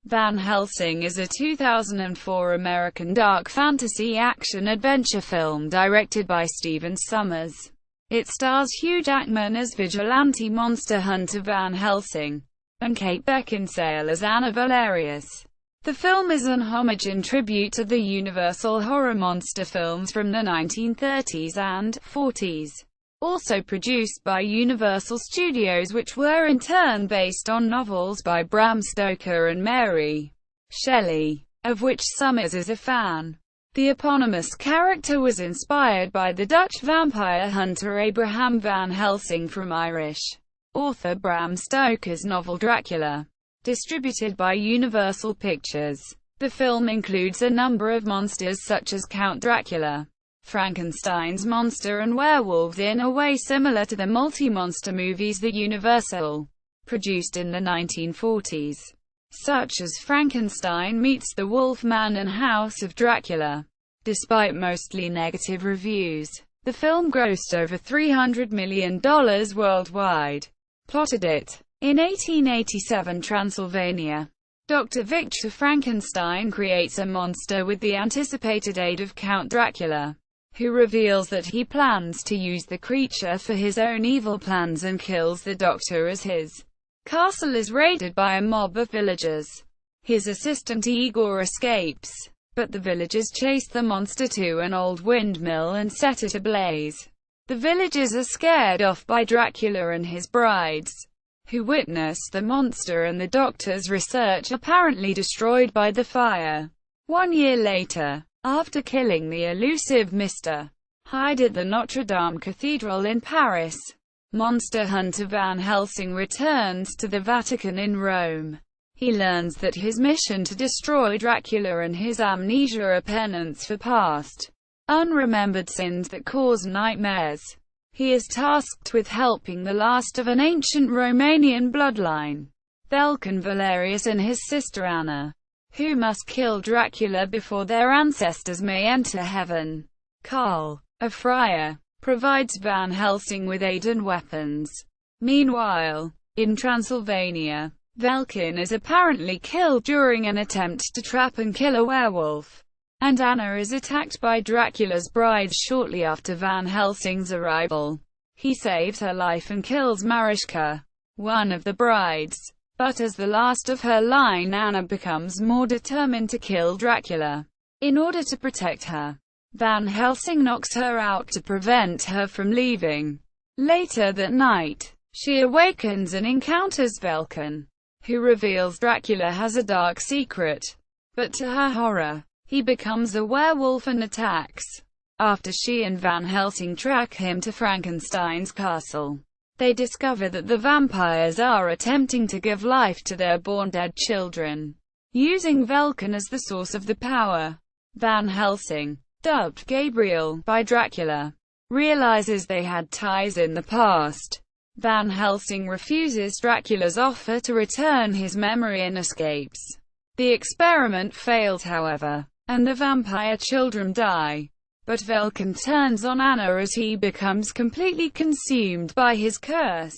Van Helsing is a 2004 American dark fantasy action-adventure film directed by Stephen Sommers. It stars Hugh Jackman as vigilante monster hunter Van Helsing, and Kate Beckinsale as Anna Valerious. The film is an homage and tribute to the Universal horror monster films from the 1930s and 40s. Also produced by Universal Studios, which were in turn based on novels by Bram Stoker and Mary Shelley, of which Sommers is a fan. The eponymous character was inspired by the Dutch vampire hunter Abraham Van Helsing from Irish author Bram Stoker's novel Dracula. Distributed by Universal Pictures. The film includes a number of monsters such as Count Dracula, Frankenstein's monster, and werewolves in a way similar to the multi-monster movies that Universal produced in the 1940s, such as Frankenstein meets the Wolfman and House of Dracula. Despite mostly negative reviews, the film grossed over $300 million worldwide. Plotted it. In 1887 Transylvania, Dr. Victor Frankenstein creates a monster with the anticipated aid of Count Dracula, who reveals that he plans to use the creature for his own evil plans and kills the doctor as his castle is raided by a mob of villagers. His assistant Igor escapes, but the villagers chase the monster to an old windmill and set it ablaze. The villagers are scared off by Dracula and his brides, who witness the monster and the doctor's research apparently destroyed by the fire. 1 year later, after killing the elusive Mr. Hyde at the Notre Dame Cathedral in Paris, monster hunter Van Helsing returns to the Vatican in Rome. He learns that his mission to destroy Dracula and his amnesia are penance for past, unremembered sins that cause nightmares. He is tasked with helping the last of an ancient Romanian bloodline, Vulcan Valerius and his sister Anna, who must kill Dracula before their ancestors may enter heaven. Karl, a friar, provides Van Helsing with aid and weapons. Meanwhile, in Transylvania, Vulcan is apparently killed during an attempt to trap and kill a werewolf, and Anna is attacked by Dracula's bride shortly after Van Helsing's arrival. He saves her life and kills Marischka, one of the brides. But as the last of her line, Anna becomes more determined to kill Dracula. In order to protect her, Van Helsing knocks her out to prevent her from leaving. Later that night, she awakens and encounters Vulcan, who reveals Dracula has a dark secret. But to her horror, he becomes a werewolf and attacks. After she and Van Helsing track him to Frankenstein's castle, they discover that the vampires are attempting to give life to their born dead children, using Vulcan as the source of the power. Van Helsing, dubbed Gabriel by Dracula, realizes they had ties in the past. Van Helsing refuses Dracula's offer to return his memory and escapes. The experiment fails, however, and the vampire children die. But Vulcan turns on Anna as he becomes completely consumed by his curse.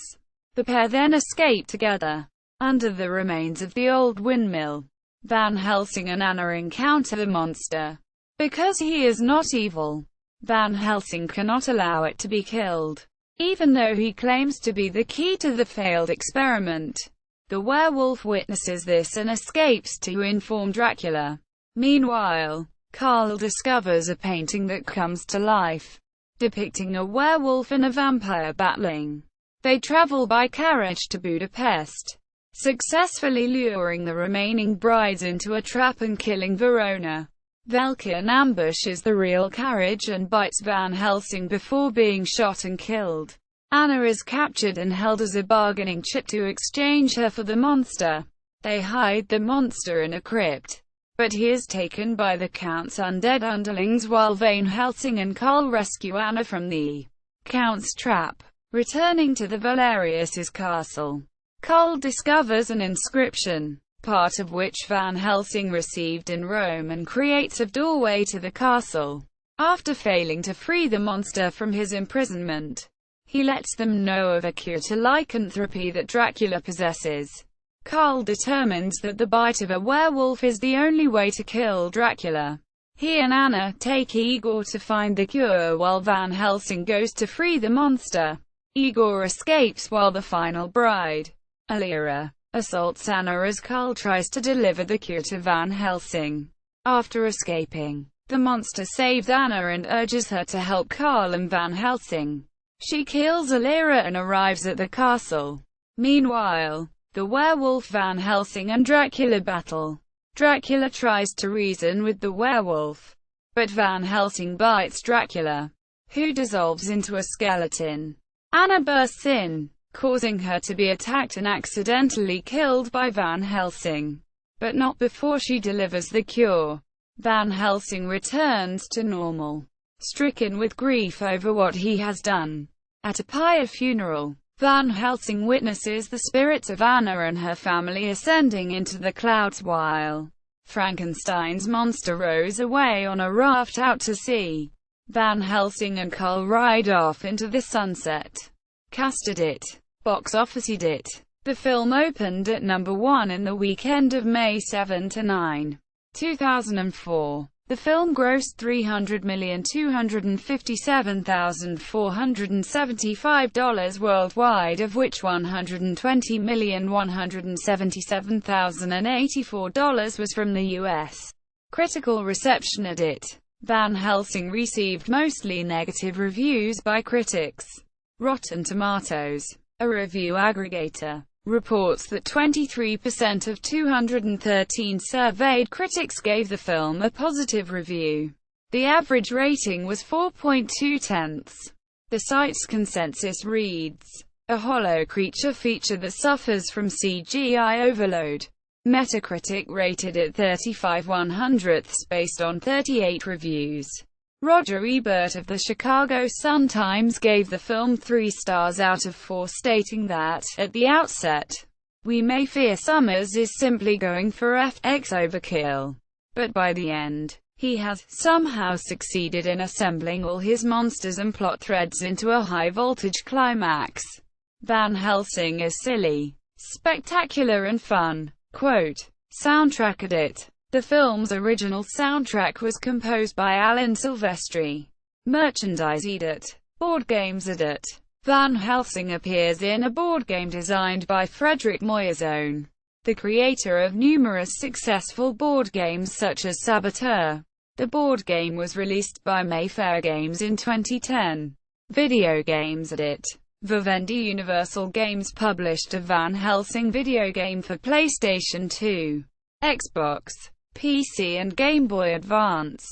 The pair then escape together under the remains of the old windmill. Van Helsing and Anna encounter the monster. Because he is not evil, Van Helsing cannot allow it to be killed, even though he claims to be the key to the failed experiment. The werewolf witnesses this and escapes to inform Dracula. Meanwhile, Karl discovers a painting that comes to life, depicting a werewolf and a vampire battling. They travel by carriage to Budapest, successfully luring the remaining brides into a trap and killing Verona. Vulcan ambushes the real carriage and bites Van Helsing before being shot and killed. Anna is captured and held as a bargaining chip to exchange her for the monster. They hide the monster in a crypt, but he is taken by the Count's undead underlings while Van Helsing and Karl rescue Anna from the Count's trap. Returning to the Valerius' castle, Karl discovers an inscription, part of which Van Helsing received in Rome, and creates a doorway to the castle. After failing to free the monster from his imprisonment, he lets them know of a cure to lycanthropy that Dracula possesses. Carl determines that the bite of a werewolf is the only way to kill Dracula. He and Anna take Igor to find the cure while Van Helsing goes to free the monster. Igor escapes while the final bride, Alira, assaults Anna as Carl tries to deliver the cure to Van Helsing. After escaping, the monster saves Anna and urges her to help Carl and Van Helsing. She kills Alira and arrives at the castle. Meanwhile, the werewolf Van Helsing and Dracula battle. Dracula tries to reason with the werewolf, but Van Helsing bites Dracula, who dissolves into a skeleton. Anna bursts in, causing her to be attacked and accidentally killed by Van Helsing, but not before she delivers the cure. Van Helsing returns to normal, stricken with grief over what he has done. At a pyre funeral, Van Helsing witnesses the spirits of Anna and her family ascending into the clouds while Frankenstein's monster rows away on a raft out to sea. Van Helsing and Carl ride off into the sunset. Casted it. Box officed it. The film opened at number 1 in the weekend of May 7–9, 2004. The film grossed $300,257,475 worldwide, of which $120,177,084 was from the U.S. Critical reception at it. Van Helsing received mostly negative reviews by critics. Rotten Tomatoes, a review aggregator, reports that 23% of 213 surveyed critics gave the film a positive review. The average rating was 4.2. The site's consensus reads, "A hollow creature feature that suffers from CGI overload." Metacritic rated it 35/100 based on 38 reviews. Roger Ebert of the Chicago Sun-Times gave the film 3 stars out of 4, stating that, at the outset, "We may fear Sommers is simply going for FX overkill. But by the end, he has somehow succeeded in assembling all his monsters and plot threads into a high-voltage climax. Van Helsing is silly, spectacular and fun." Quote, Soundtrack edit. The film's original soundtrack was composed by Alan Silvestri. Merchandise edit. Board games edit. Van Helsing appears in a board game designed by Frederick Moyezone, the creator of numerous successful board games such as Saboteur. The board game was released by Mayfair Games in 2010. Video games edit. Vivendi Universal Games published a Van Helsing video game for PlayStation 2, Xbox, PC and Game Boy Advance.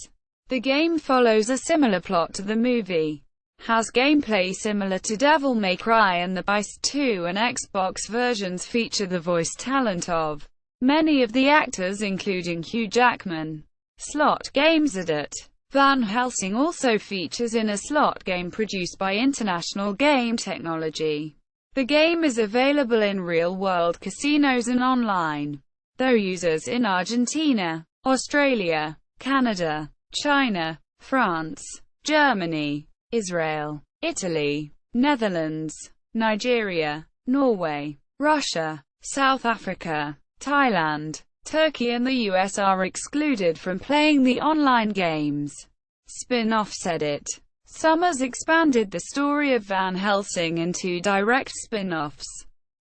The game follows a similar plot to the movie, has gameplay similar to Devil May Cry, and the PS2 and Xbox versions feature the voice talent of many of the actors including Hugh Jackman. Slot games edit. Van Helsing also features in a slot game produced by International Game Technology. The game is available in real-world casinos and online, though users in Argentina, Australia, Canada, China, France, Germany, Israel, Italy, Netherlands, Nigeria, Norway, Russia, South Africa, Thailand, Turkey and the US are excluded from playing the online games. Spinoffs edit. Sommers expanded the story of Van Helsing in 2 direct spin-offs.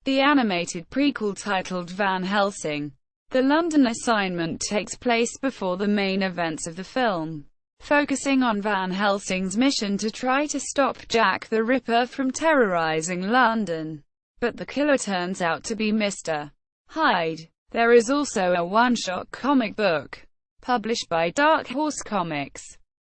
The animated prequel titled Van Helsing, The London Assignment, takes place before the main events of the film, focusing on Van Helsing's mission to try to stop Jack the Ripper from terrorizing London. But the killer turns out to be Mr. Hyde. There is also a one-shot comic book, published by Dark Horse Comics,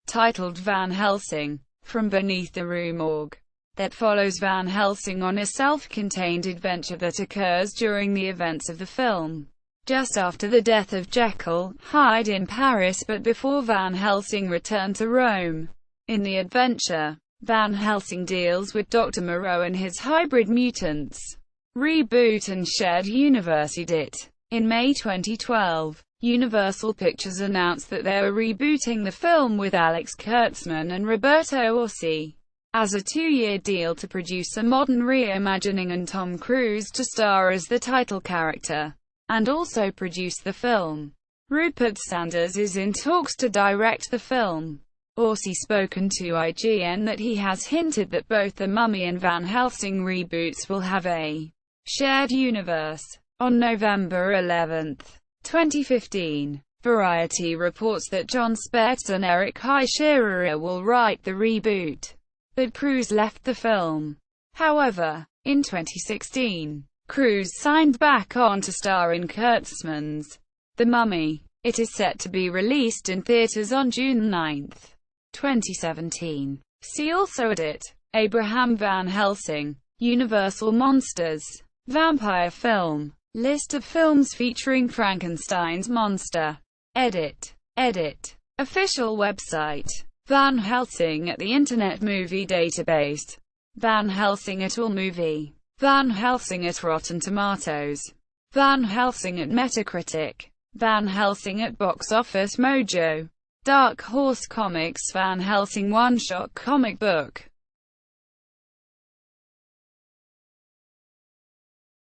titled Van Helsing, From Beneath the Rue Morgue, that follows Van Helsing on a self-contained adventure that occurs during the events of the film, just after the death of Jekyll, Hyde in Paris but before Van Helsing returned to Rome. In the adventure, Van Helsing deals with Dr. Moreau and his hybrid mutants. Reboot and Shared Universe edit. In May 2012, Universal Pictures announced that they were rebooting the film with Alex Kurtzman and Roberto Orci as a 2-year deal to produce a modern reimagining and Tom Cruise to star as the title character. and also produce the film. Rupert Sanders is in talks to direct the film. Orsi spoken to IGN that he has hinted that both The Mummy and Van Helsing reboots will have a shared universe. On November 11, 2015, Variety reports that Jon Spertz and Eric Heisserer will write the reboot, but Cruise left the film. However, in 2016, Cruise signed back on to star in Kurtzman's The Mummy. It is set to be released in theaters on June 9, 2017. See also Edit. Abraham Van Helsing. Universal Monsters. Vampire film. List of films featuring Frankenstein's monster. Edit. Official website. Van Helsing at the Internet Movie Database. Van Helsing at AllMovie. Van Helsing at Rotten Tomatoes. Van Helsing at Metacritic. Van Helsing at Box Office Mojo. Dark Horse Comics Van Helsing one-shot comic book.